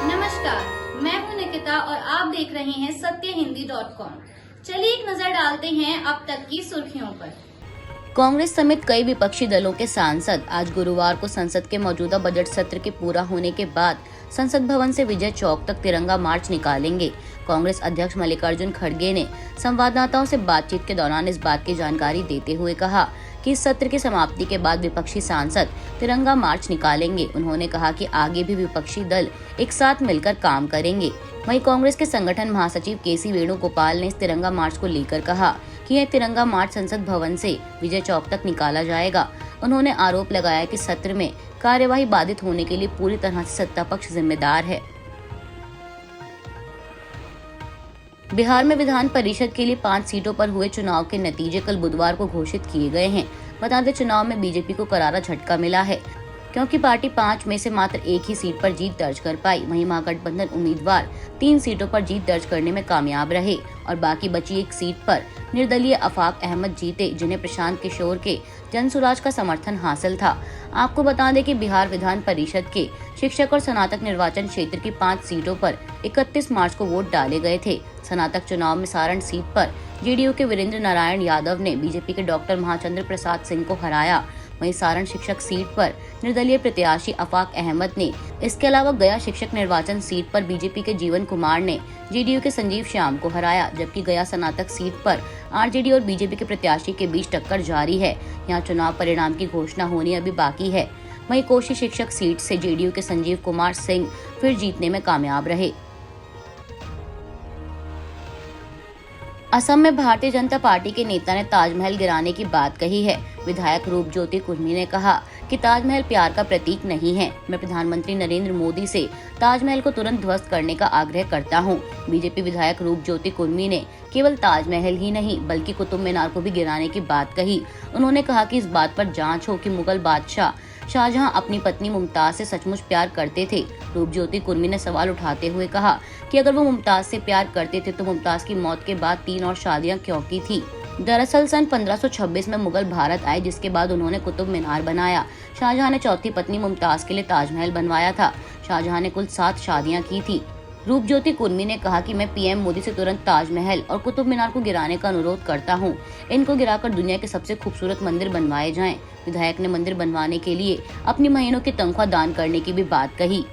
नमस्कार, मैं हूं निकिता और आप देख रहे हैं सत्यहिंदी.com। चलिए एक नजर डालते हैं अब तक की सुर्खियों पर। कांग्रेस समेत कई विपक्षी दलों के सांसद आज गुरुवार को संसद के मौजूदा बजट सत्र के पूरा होने के बाद संसद भवन से विजय चौक तक तिरंगा मार्च निकालेंगे। कांग्रेस अध्यक्ष मल्लिकार्जुन खड़गे ने संवाददाताओं से बातचीत के दौरान इस बात की जानकारी देते हुए कहा कि इस सत्र की समाप्ति के बाद विपक्षी सांसद तिरंगा मार्च निकालेंगे। उन्होंने कहा कि आगे भी विपक्षी दल एक साथ मिलकर काम करेंगे। वहीं कांग्रेस के संगठन महासचिव केसी वेणुगोपाल ने इस तिरंगा मार्च को लेकर कहा कि यह तिरंगा मार्च संसद भवन से विजय चौक तक निकाला जाएगा। उन्होंने आरोप लगाया कि सत्र में कार्यवाही बाधित होने के लिए पूरी तरह से सत्ता पक्ष जिम्मेदार है। बिहार में विधान परिषद के लिए 5 सीटों पर हुए चुनाव के नतीजे कल बुधवार को घोषित किए गए हैं। बता दें, चुनाव में बीजेपी को करारा झटका मिला है क्योंकि पार्टी 5 में से मात्र एक ही सीट पर जीत दर्ज कर पाई। वहीं महागठबंधन उम्मीदवार 3 सीटों पर जीत दर्ज करने में कामयाब रहे और बाकी बची एक सीट पर निर्दलीय आफाक अहमद जीते, जिन्हें प्रशांत किशोर के जनसुराज का समर्थन हासिल था। आपको बता दें कि बिहार विधान परिषद के शिक्षक और स्नातक निर्वाचन क्षेत्र की 5 सीटों पर 31 मार्च को वोट डाले गए थे। स्नातक चुनाव में सारण सीट पर जेडीयू के वीरेंद्र नारायण यादव ने बीजेपी के डॉक्टर महाचंद्र प्रसाद सिंह को हराया। वहीं सारण शिक्षक सीट पर निर्दलीय प्रत्याशी आफाक अहमद ने, इसके अलावा गया शिक्षक निर्वाचन सीट पर बीजेपी के जीवन कुमार ने जेडीयू के संजीव श्याम को हराया, जबकि गया स्नातक सीट पर आरजेडी और बीजेपी के प्रत्याशी के बीच टक्कर जारी है। यहाँ चुनाव परिणाम की घोषणा होनी अभी बाकी है। वहीं कोशी शिक्षक सीट से जेडीयू के संजीव कुमार सिंह फिर जीतने में कामयाब रहे। असम में भारतीय जनता पार्टी के नेता ने ताजमहल गिराने की बात कही है। विधायक रूपज्योति कुर्मी ने कहा कि ताजमहल प्यार का प्रतीक नहीं है। मैं प्रधानमंत्री नरेंद्र मोदी से ताजमहल को तुरंत ध्वस्त करने का आग्रह करता हूं। बीजेपी विधायक रूपज्योति कुर्मी ने केवल ताजमहल ही नहीं बल्कि कुतुब मीनार को भी गिराने की बात कही। उन्होंने कहा कि इस बात पर जांच हो कि मुगल बादशाह शाहजहां अपनी पत्नी मुमताज से सचमुच प्यार करते थे। रूपज्योति कुर्मी ने सवाल उठाते हुए कहा कि अगर वो मुमताज से प्यार करते थे तो मुमताज की मौत के बाद 3 और शादियां क्यों की थी। दरअसल सन 1526 में मुगल भारत आए, जिसके बाद उन्होंने कुतुब मीनार बनाया। शाहजहां ने चौथी पत्नी मुमताज के लिए ताजमहल बनवाया था। शाहजहां ने कुल 7 शादियां की थी। रूपज्योति कुर्मी ने कहा कि मैं पीएम मोदी से तुरंत ताजमहल और कुतुब मीनार को गिराने का अनुरोध करता हूं। इनको गिराकर दुनिया के सबसे खूबसूरत मंदिर बनवाए जाएं। विधायक ने मंदिर बनवाने के लिए अपनी महीनों की तनख्वाह दान करने की भी बात कही।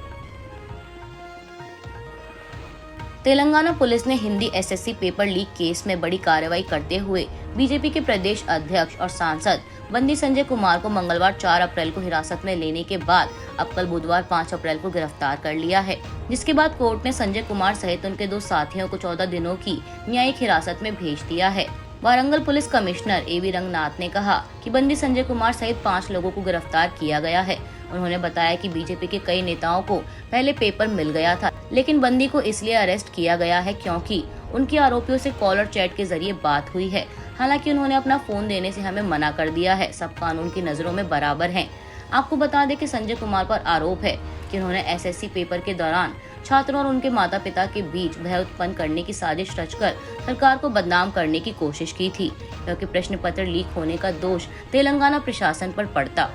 तेलंगाना पुलिस ने Hindi SSC paper leak case में बड़ी कार्रवाई करते हुए बीजेपी के प्रदेश अध्यक्ष और सांसद बंदी संजय कुमार को मंगलवार 4 अप्रैल को हिरासत में लेने के बाद अब कल बुधवार 5 अप्रैल को गिरफ्तार कर लिया है, जिसके बाद कोर्ट ने संजय कुमार सहित उनके 2 साथियों को 14 दिनों की न्यायिक हिरासत में भेज दिया है। वारंगल पुलिस कमिश्नर एवी रंगनाथ ने कहा कि बंदी संजय कुमार सहित 5 लोगों को गिरफ्तार किया गया है। उन्होंने बताया कि बीजेपी के कई नेताओं को पहले पेपर मिल गया था, लेकिन बंदी को इसलिए अरेस्ट किया गया है क्योंकि उनकी आरोपियों से कॉल और चैट के जरिए बात हुई है। हालांकि उन्होंने अपना फोन देने से हमें मना कर दिया है। सब कानून की नजरों में बराबर हैं। आपको बता दें कि संजय कुमार पर आरोप है कि उन्होंने एसएससी पेपर के दौरान छात्रों और उनके माता पिता के बीच भय उत्पन्न करने की साजिश रचकर सरकार को बदनाम करने की कोशिश की थी, क्योंकि प्रश्न पत्र लीक होने का दोष तेलंगाना प्रशासन पर पड़ता।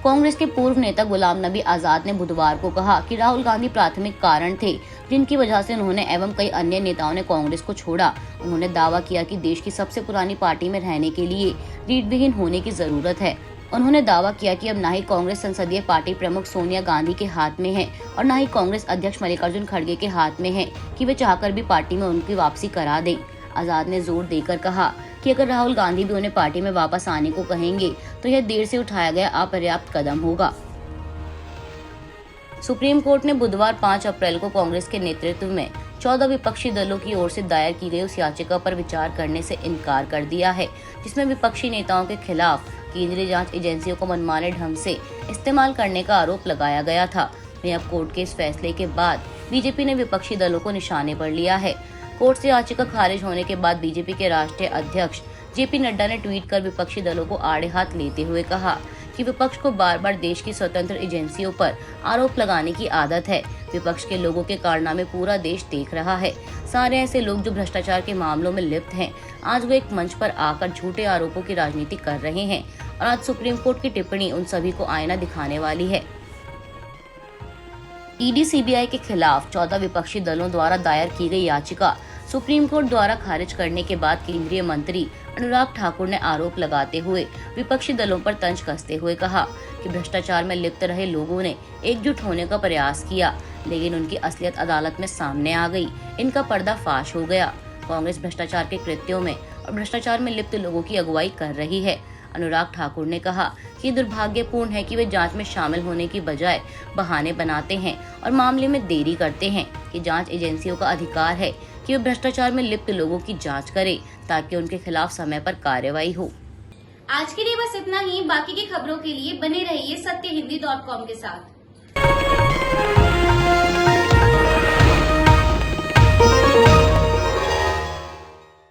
कांग्रेस के पूर्व नेता गुलाम नबी आजाद ने बुधवार को कहा कि राहुल गांधी प्राथमिक कारण थे जिनकी वजह से उन्होंने एवं कई अन्य नेताओं ने कांग्रेस को छोड़ा। उन्होंने दावा किया कि देश की सबसे पुरानी पार्टी में रहने के लिए रीढ़विहीन होने की जरूरत है। उन्होंने दावा किया कि अब न ही कांग्रेस संसदीय पार्टी प्रमुख सोनिया गांधी के हाथ में है और न ही कांग्रेस अध्यक्ष मल्लिकार्जुन खड़गे के हाथ में है कि वे चाहकर भी पार्टी में उनकी वापसी करा दें। आजाद ने जोर देकर कहा कि अगर राहुल गांधी भी उन्हें पार्टी में वापस आने को कहेंगे तो यह देर से उठाया गया अपर्याप्त कदम होगा। सुप्रीम कोर्ट ने बुधवार 5 अप्रैल को कांग्रेस के नेतृत्व में 14 विपक्षी दलों की ओर से दायर की गई उस याचिका पर विचार करने से इनकार कर दिया है, जिसमें विपक्षी नेताओं के खिलाफ केंद्रीय जांच एजेंसियों को मनमाने ढंग से इस्तेमाल करने का आरोप लगाया गया था। वहीं अब कोर्ट के इस फैसले के बाद बीजेपी ने विपक्षी दलों को निशाने पर लिया है। कोर्ट से याचिका खारिज होने के बाद बीजेपी के राष्ट्रीय अध्यक्ष जेपी नड्डा ने ट्वीट कर विपक्षी दलों को आड़े हाथ लेते हुए कहा कि विपक्ष को बार बार देश की स्वतंत्र एजेंसियों पर आरोप लगाने की आदत है। विपक्ष के लोगों के कारनामे पूरा देश देख रहा है। सारे ऐसे लोग जो भ्रष्टाचार के मामलों में लिप्त हैं, आज वो एक मंच पर आकर झूठे आरोपों की राजनीति कर रहे हैं और आज सुप्रीम कोर्ट की टिप्पणी उन सभी को आईना दिखाने वाली है। ईडी सीबीआई के खिलाफ 14 विपक्षी दलों द्वारा दायर की गई याचिका सुप्रीम कोर्ट द्वारा खारिज करने के बाद केंद्रीय मंत्री अनुराग ठाकुर ने आरोप लगाते हुए विपक्षी दलों पर तंज कसते हुए कहा कि भ्रष्टाचार में लिप्त रहे लोगों ने एकजुट होने का प्रयास किया, लेकिन उनकी असलियत अदालत में सामने आ गई। इनका पर्दाफाश हो गया। कांग्रेस भ्रष्टाचार के कृत्यों में और भ्रष्टाचार में लिप्त लोगों की अगुवाई कर रही है। अनुराग ठाकुर ने कहा कि दुर्भाग्यपूर्ण है कि वे जांच में शामिल होने की बजाय बहाने बनाते हैं और मामले में देरी करते हैं कि जांच एजेंसियों का अधिकार है कि वे भ्रष्टाचार में लिप्त लोगों की जांच करें ताकि उनके खिलाफ समय पर कार्रवाई हो। आज के लिए बस इतना ही। बाकी की खबरों के लिए बने रहिए सत्यहिंदी.com के साथ।